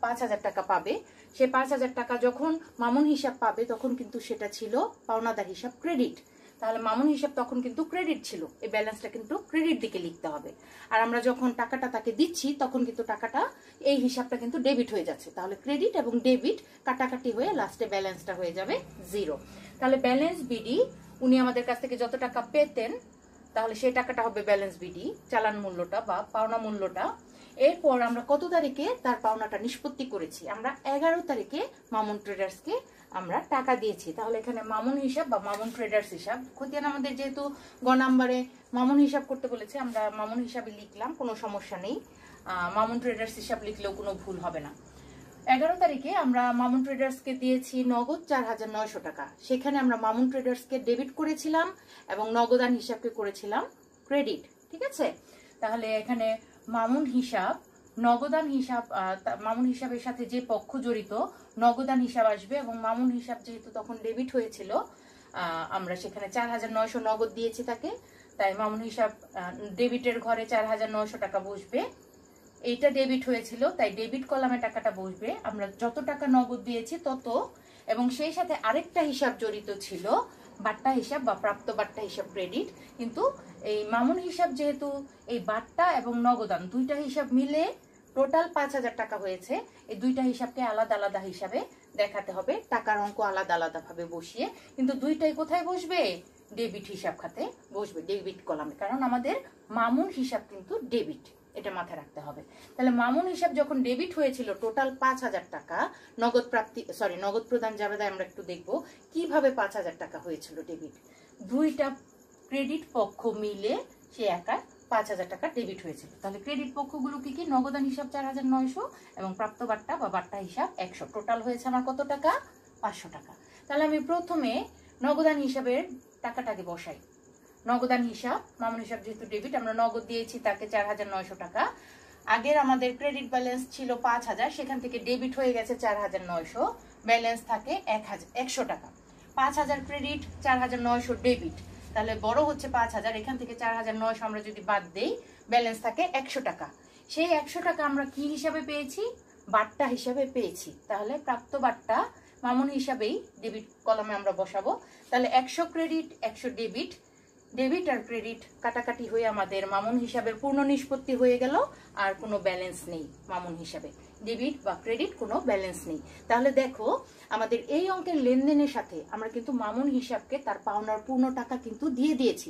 5,000 টাকা পাবে। সে 5,000 টাকা যখন মামুন হিসাব পাবে তখন কিন্তু সেটা ছিল পাওনাদার হিসাব ক্রেডিট। তাহলে মামুন হিসাব তখন কিন্তু ক্রেডিট ছিল, এই ব্যালেন্সটা কিন্তু ক্রেডিট দিকে লিখতে হবে। আর আমরা যখন টাকাটা তাকে দিচ্ছি তখন কিন্তু টাকাটা, এই হিসাবটা কিন্তু ডেবিট হয়ে যাচ্ছে। তাহলে ক্রেডিট এবং ডেবিট কাটাকাটি হয়ে লাস্টে ব্যালেন্সটা হয়ে যাবে 0। তাহলে ব্যালেন্স বিডি, উনি আমাদের কাছ থেকে যত টাকা পেতেন তাহলে সেই টাকাটা হবে ব্যালেন্স বিডি, চালান মূল্যটা বা পাওনা মূল্যটা। এরপর আমরা কত তারিখে তার পাওনাটা নিষ্পত্তি করেছি? আমরা 11 তারিখে মামুন ট্রেডার্সকে আমরা টাকা দিয়েছি। তাহলে এখানে মামুন হিসাব বা মামুন ট্রেডার্স হিসাব, খতিয়ান আমাদের যেহেতু গ নাম্বারে মামুন হিসাব করতে বলেছে, আমরা মামুন হিসাবে লিখলাম, কোনো সমস্যা নেই। মামুন ট্রেডার্স হিসাব লিখলেও কোনো ভুল হবে না। 11 তারিখে আমরা মামুন ট্রেডার্সকে দিয়েছি নগদ 4,900 টাকা। সেখানে আমরা মামুন ট্রেডার্সকে ডেবিট করেছিলাম এবং নগদান হিসাবকে করেছিলাম ক্রেডিট। ঠিক আছে, তাহলে এখানে মামুন হিসাব, নগদান হিসাব, মামুন হিসাবের সাথে যে পক্ষ জড়িত নগদান হিসাব আসবে এবং মামুন হিসাব যেহেতু তখন ডেবিট হয়েছিল, আমরা সেখানে 4,900 নগদ দিয়েছি তাকে, তাই মামুন হিসাব ডেবিটের ঘরে 4,900 টাকা বসবে। এইটা ডেবিট হয়েছিল তাই ডেবিট কলামে টাকাটা বসবে। আমরা যত টাকা নগদ দিয়েছি তত, এবং সেই সাথে আরেকটা হিসাব জড়িত ছিল, বাট্টা হিসাব বা প্রাপ্ত বাট্টা হিসাব ক্রেডিট। কিন্তু এই মামুন হিসাব যেহেতু এই বাট্টা এবং নগদান দুইটা হিসাব মিলে টোটাল 5,000 টাকা হয়েছে, এই দুইটা হিসাবকে আলাদা আলাদা হিসাবে দেখাতে হবে, টাকার অঙ্ক আলাদা আলাদা ভাবে বসিয়ে। কিন্তু দুইটাই কোথায় বসবে? ডেবিট হিসাব খাতে বসবে, ডেবিট কলামে, কারণ আমাদের মামুন হিসাব কিন্তু ডেবিট, এটা মাথায় রাখতে হবে। তাহলে মামুন হিসাব যখন ডেবিট হয়েছিল টোটাল 5,000 টাকা, নগদ প্রাপ্তি নগদ প্রদান জাবেদায় আমরা একটু দেখব কিভাবে 5,000 টাকা হয়েছিল ডেবিট। দুইটা ক্রেডিট পক্ষ মিলে সে একা 5,000 টাকা ডেবিট হয়েছিল। তাহলে ক্রেডিট পক্ষগুলো কি কি? নগদান হিসাব 4,900 এবং প্রাপ্ত বাট্টা বা বাট্টা হিসাব 100। টোটাল হয়েছে আমার কত টাকা? 500 টাকা। তাহলে আমি প্রথমে নগদান হিসাবের টাকাটাকে বসাই। নগদান হিসাব, মামুন হিসাব যেহেতু ডেবিট, আমরা নগদ দিয়েছি তাকে 4,900 টাকা। আগের আমাদের ক্রেডিট ব্যালেন্স ছিল 5,000, সেখান থেকে ডেবিট হয়ে গেছে 4,900, ব্যালেন্স থাকে 100 টাকা। 5,000 ক্রেডিট, 4,900 ডেবিট, তাহলে বড় হচ্ছে 5,000, এখান থেকে 4,900 আমরা যদি বাদ দেই ব্যালেন্স থাকে 100 টাকা। সেই 100 টাকা আমরা কি হিসাবে পেয়েছি? বাট্টা হিসাবে পেয়েছি। তাহলে প্রাপ্ত বাট্টা মামুন হিসাবেই ডেবিট কলামে আমরা বসাবো। তাহলে 100 ক্রেডিট, 100 ডেবিট, ডেবিট আর ক্রেডিট কাটাকাটি হয়ে আমাদের মামুন হিসাবের পূর্ণ নিষ্পত্তি হয়ে গেল, আর কোনো ব্যালেন্স নেই মামুন হিসাবে, ডেবিট বা ক্রেডিট কোনো ব্যালেন্স নেই। তাহলে দেখো আমাদের এই অঙ্কের লেনদেনের সাথে আমরা কিন্তু মামুন হিসাবকে তার পাওনার পূর্ণ টাকা কিন্তু দিয়ে দিয়েছি।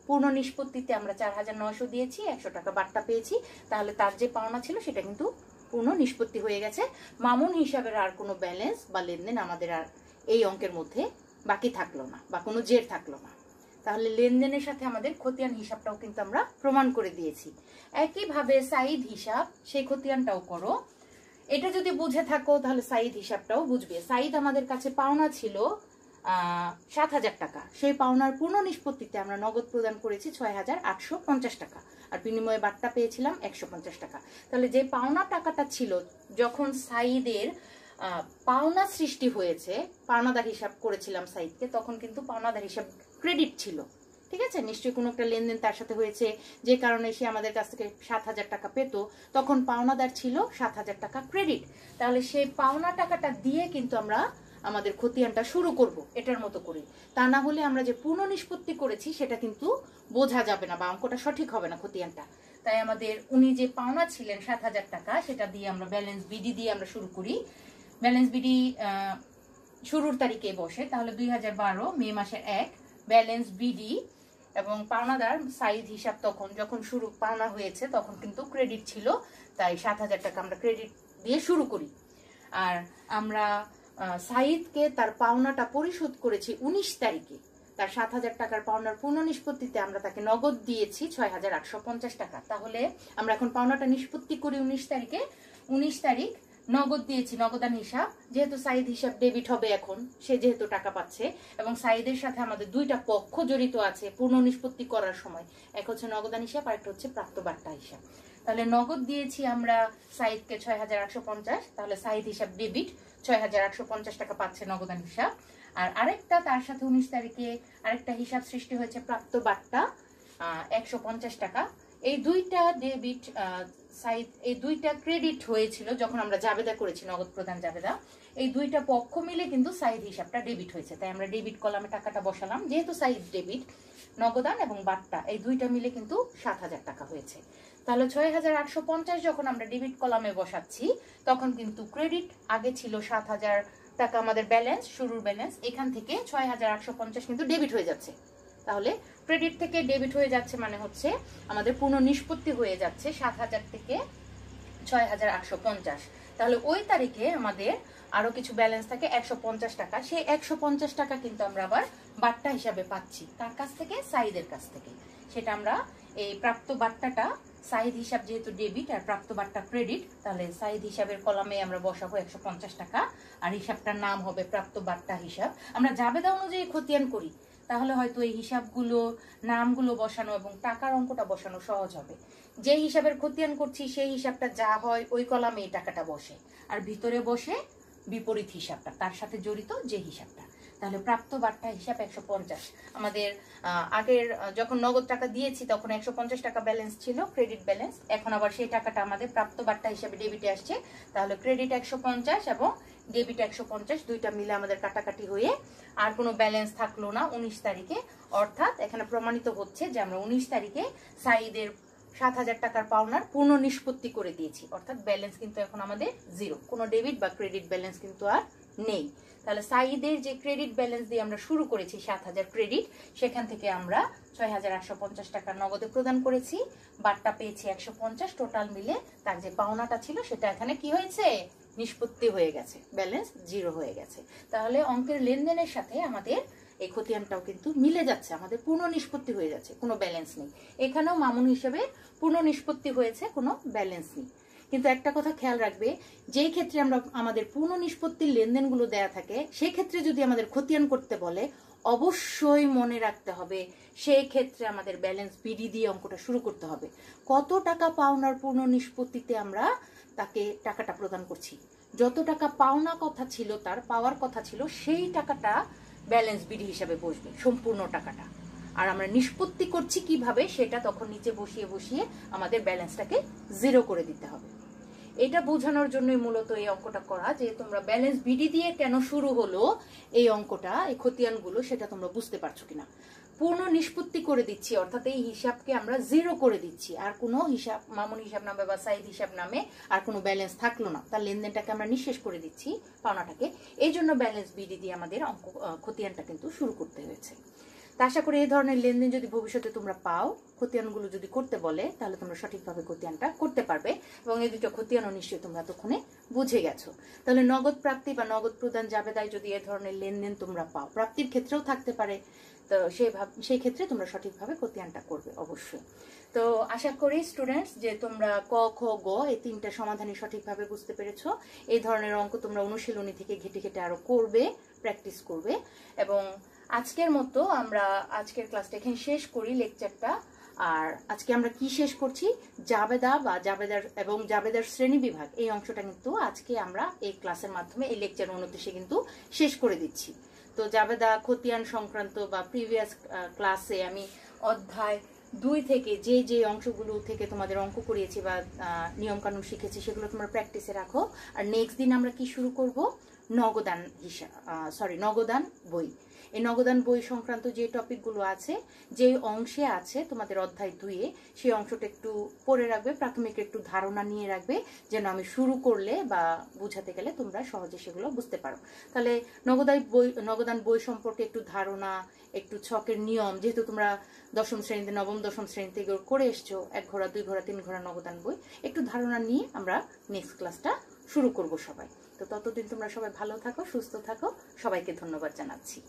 পূর্ণ নিষ্পত্তিতে আমরা 4,900 দিয়েছি, 100 টাকা বাট্টা পেয়েছি, তাহলে তার যে পাওনা ছিল সেটা কিন্তু পূর্ণ নিষ্পত্তি হয়ে গেছে। মামুন হিসাবের আর কোনো ব্যালেন্স বা লেনদেন আমাদের আর এই অঙ্কের মধ্যে বাকি থাকলো না বা কোনো জের থাকলো না। তাহলে লেনদেনের সাথে আমাদের খতিয়ান হিসাবটাও কিন্তু আমরা প্রমাণ করে দিয়েছি। একইভাবে সাইদ হিসাব, সেই খতিয়ানটাও করো। এটা যদি বুঝে থাকো তাহলে সাইদ হিসাবটাও বুঝবে। সাইদ আমাদের কাছে পাওনা ছিল 7,000 টাকা, সেই পাওনার পূর্ণ নিষ্পত্তিতে আমরা নগদ প্রদান করেছি 6,850 টাকা, আর বিনিময়ে বাট্টা পেয়েছিলাম 150 টাকা। তাহলে যে পাওনা টাকাটা ছিল, যখন সাইদের পাওনা সৃষ্টি হয়েছে, পাওনাদার হিসাব করেছিলাম সাইদকে, তখন কিন্তু পাওনাদার হিসাব ক্রেডিট ছিল। ঠিক আছে, নিশ্চয়ই কোনো একটা লেনদেন তার সাথে হয়েছে যে কারণে সে আমাদের কাছ থেকে 7,000 টাকা পেত, তখন পাওনাদার ছিল 7,000 টাকা ক্রেডিট। তাহলে সেই পাওনা টাকাটা দিয়ে কিন্তু আমরা আমাদের খতিয়ানটা শুরু করব এটার মতো করে। তা না হলে আমরা যে পূর্ণ নিষ্পত্তি করেছি সেটা কিন্তু বোঝা যাবে না বা অঙ্কটা সঠিক হবে না খতিয়ানটা। তাই আমাদের উনি যে পাওনা ছিলেন 7,000 টাকা, সেটা দিয়ে আমরা ব্যালেন্স বিডি দিয়ে আমরা শুরু করি। ব্যালেন্স বিডি শুরুর তারিখে বসে, তাহলে 2012 মে মাসের 1 ব্যালেন্স বিডি এবং পাওনাদার সাইদ হিসাব তখন যখন শুরু পাওনা হয়েছে তখন কিন্তু ক্রেডিট ছিল, তাই 7,000 টাকা আমরা ক্রেডিট দিয়ে শুরু করি। আর আমরা সাইদকে তার পাওনাটা পরিশোধ করেছি 19 তারিখে। তার 7,000 টাকার পাওনার পূর্ণ নিষ্পত্তিতে আমরা তাকে নগদ দিয়েছি 6,850 টাকা। তাহলে আমরা এখন পাওনাটা নিষ্পত্তি করি 19 তারিখে। 19 তারিখ নগদ দিয়েছি, নগদান হিসাব, যেহেতু সাইদ হিসাব ডেবিট হবে এখন, সে যেহেতু টাকা পাচ্ছে এবং সাইদের সাথে আমাদের দুইটা পক্ষ জড়িত আছে পূর্ণ নিষ্পত্তি করার সময়, এক হচ্ছে নগদান হিসাব আর একটা হচ্ছে প্রাপ্ত বার্তা হিসাব। তাহলে নগদ দিয়েছি আমরা সাইদকে ৬,৮৫০, তাহলে সাইদ হিসাব ডেবিট, ৬,৮৫০ টাকা পাচ্ছে নগদান হিসাব। আর আরেকটা তার সাথে 19 তারিখে আরেকটা হিসাব সৃষ্টি হয়েছে প্রাপ্ত বার্তা ১৫০ টাকা। এই দুইটা ডেবিট সাইড, এই দুইটা ক্রেডিট হয়েছিল যখন আমরা জাবেদা করেছি, নগদ প্রদান জাবেদা। এই দুইটা পক্ষ মিলে কিন্তু সাইড হিসাবটা ডেবিট হয়েছে, তাই আমরা ডেবিট কলামে টাকাটা বসালাম। যেহেতু সাইড ডেবিট, নগদান এবং বার্তা এই দুইটা মিলে কিন্তু ৭,০০০ টাকা হয়েছে। তাহলে ৬,৮৫০ যখন আমরা ডেবিট কলামে বসাচ্ছি, তখন কিন্তু ক্রেডিট আগে ছিল ৭,০০০ টাকা আমাদের ব্যালেন্স, শুরুর ব্যালেন্স, এখান থেকে ৬,৮৫০ কিন্তু ডেবিট হয়ে যাচ্ছে। তাহলে ক্রেডিট থেকে ডেবিট হয়ে যাচ্ছে মানে হচ্ছে আমাদের পূর্ণ নিষ্পত্তি হয়ে যাচ্ছে ৭,০০০ থেকে ৬,৮৫০। তাহলে ওই তারিখে আমাদের আরো কিছু ব্যালেন্স থাকে ১৫০ টাকা। সেই ১৫০ টাকা কিন্তু আমরা আবার বার্তা হিসাবে পাচ্ছি তার কাছ থেকে, সাইদের কাছ থেকে। সেটা আমরা এই প্রাপ্ত বার্তাটা, সাইদ হিসাব যেহেতু ডেবিট আর প্রাপ্ত বার্তা ক্রেডিট, তাহলে সাইদ হিসাবের কলামে আমরা বসাবো ১৫০ টাকা, আর হিসাবটার নাম হবে প্রাপ্ত বার্তা হিসাব। আমরা জাবেদা অনুযায়ী খতিয়ান করি, তাহলে হয়তো এই হিসাবগুলো, নামগুলো বসানো এবং টাকার অঙ্কটা বসানো সহজ হবে। যে হিসাবের খতিয়ান করছি সেই হিসাবটা যা হয় ওই কলামে এই টাকাটা বসে, আর ভিতরে বসে বিপরীত হিসাবটা, তার সাথে জড়িত যে হিসাবটা। তাহলে প্রাপ্ত বার্তা হিসাব ১৫০। আমাদের আগের যখন নগদ টাকা দিয়েছি তখন ১৫০ টাকা ব্যালেন্স ছিল, ক্রেডিট ব্যালেন্স। এখন আবার সেই টাকাটা আমাদের প্রাপ্ত বার্তা হিসাবে ডেবিটে আসছে, তাহলে ক্রেডিট ১৫০ এবং ডেবিট ১৫০, দুইটা মিলে আমাদের কাটাকাটি হয়ে আর কোনো ব্যালেন্স থাকলো না 19 তারিখে। অর্থাৎ এখানে প্রমাণিত হচ্ছে যে আমরা 19 তারিখে সাইদের ৭,০০০ টাকার পাওনার পূর্ণ নিষ্পত্তি করে দিয়েছি, অর্থাৎ ব্যালেন্স কিন্তু এখন আমাদের জিরো, কোনো ডেবিট বা ক্রেডিট ব্যালেন্স কিন্তু আর নেই। তাহলে সাইদের যে ক্রেডিট ব্যালেন্স দিয়ে আমরা শুরু করেছি ৭,০০০ ক্রেডিট, সেখান থেকে আমরা ৬,৮৫০ টাকা নগদে প্রদান করেছি, বার্তা পেয়েছি ১৫০, টোটাল মিলে তার যে পাওনাটা ছিল সেটা এখানে কি হয়েছে, নিষ্পত্তি হয়ে গেছে, ব্যালেন্স জিরো হয়ে গেছে। তাহলে অঙ্কের লেনদেনের সাথে আমাদের এই খতিয়ানটাও কিন্তু মিলে যাচ্ছে, আমাদের পূর্ণ নিষ্পত্তি হয়ে যাচ্ছে, কোনো ব্যালেন্স নেই। এখানেও মামুন হিসেবে পূর্ণ নিষ্পত্তি হয়েছে, কোনো ব্যালেন্স নেই। কিন্তু একটা কথা খেয়াল রাখবে, যেই ক্ষেত্রে আমরা আমাদের পূর্ণ নিষ্পত্তির লেনদেনগুলো দেয়া থাকে, সেই ক্ষেত্রে যদি আমাদের খতিয়ান করতে বলে, অবশ্যই মনে রাখতে হবে সেই ক্ষেত্রে আমাদের ব্যালেন্স বিডি দিয়ে অঙ্কটা শুরু করতে হবে। কত টাকা পাওনার পূর্ণ নিষ্পত্তিতে আমরা তাকে টাকাটা প্রদান করছি, যত টাকা পাওনা কথা ছিল, তার পাওয়ার কথা ছিল, সেই টাকাটা ব্যালেন্স বিডি হিসাবে বসবে, সম্পূর্ণ টাকাটা। আর আমরা নিষ্পত্তি করছি কিভাবে, সেটা তখন নিচে বসিয়ে বসিয়ে আমাদের ব্যালেন্সটাকে জিরো করে দিতে হবে। এটা বোঝানোর জন্যই মূলত এই অঙ্কটা করা, যে তোমরা ব্যালেন্স বিডি দিয়ে কেন শুরু হলো এই অঙ্কটা, এই খতিয়ানগুলো, সেটা তোমরা বুঝতে পারছো কিনা। পূর্ণ নিষ্পত্তি করে দিচ্ছি, অর্থাৎ এই হিসাবকে আমরা জিরো করে দিচ্ছি, আর কোনো হিসাব, মামুন হিসাব নামে বা সাইদ হিসাব নামে আর কোনো ব্যালেন্স থাকলো না, তার লেনদেনটাকে আমরা নিঃশেষ করে দিচ্ছি, পাওনাটাকে। এই জন্য ব্যালেন্স বিডি দিয়ে আমাদের অঙ্ক খতিয়ানটা কিন্তু শুরু করতে হয়েছে। তা আশা করি এই ধরনের লেনদেন যদি ভবিষ্যতে তোমরা পাও, খতিয়ানগুলো যদি করতে বলে, তাহলে তোমরা সঠিকভাবে খতিয়ানটা করতে পারবে, এবং এই দুটো খতিয়ানও নিশ্চয়ই তোমরা তখনই বুঝে গেছো। তাহলে নগদ প্রাপ্তি বা নগদ প্রদান জাবেদায় যদি এ ধরনের লেনদেন তোমরা পাও, প্রাপ্তির ক্ষেত্রেও থাকতে পারে, তো সেই ক্ষেত্রে তোমরা সঠিকভাবে খতিয়ানটা করবে অবশ্যই। তো আশা করি স্টুডেন্টস যে তোমরা ক, খ, গ এই তিনটা সমাধানই সঠিকভাবে বুঝতে পেরেছো। এই ধরনের অঙ্ক তোমরা অনুশীলনী থেকে ঘেটে ঘেটে আরো করবে, প্র্যাকটিস করবে। এবং আজকের মতো আমরা আজকের ক্লাসটা এখানে শেষ করি, লেকচারটা। আর আজকে আমরা কি শেষ করছি, জাবেদা বা জাবেদার এবং জাবেদার শ্রেণী বিভাগ, এই অংশটা কিন্তু আজকে আমরা এই ক্লাসের মাধ্যমে, এই লেকচার 29-এ কিন্তু শেষ করে দিচ্ছি। তো জাবেদা খতিয়ান সংক্রান্ত বা প্রিভিয়াস ক্লাসে আমি অধ্যায় 2 থেকে যে যে অংশগুলো থেকে তোমাদের অঙ্ক করিয়েছি বা নিয়ম কানুন শিখেছি, সেগুলো তোমরা প্র্যাকটিসে রাখো। আর নেক্সট দিন আমরা কি শুরু করব, নগদান নগদান বই। এই নগদান বই সংক্রান্ত যে টপিকগুলো আছে, যে অংশে আছে তোমাদের অধ্যায় 2-এ, সেই অংশটা একটু পড়ে রাখবে, প্রাথমিক একটু ধারণা নিয়ে রাখবে, যেন আমি শুরু করলে বা বুঝাতে গেলে তোমরা সহজে সেগুলো বুঝতে পারো। তাহলে নগদান বই সম্পর্কে একটু ধারণা, একটু ছকের নিয়ম, যেহেতু তোমরা দশম শ্রেণীতে, নবম দশম শ্রেণীতে করে এসছো, 1 ঘোড়া 2 ঘোড়া 3 ঘোড়া নগদান বই, একটু ধারণা নিয়ে আমরা নেক্সট ক্লাসটা শুরু করব সবাই। তো ততদিন তোমরা সবাই ভালো থাকো, সুস্থ থাকো, সবাইকে ধন্যবাদ জানাচ্ছি।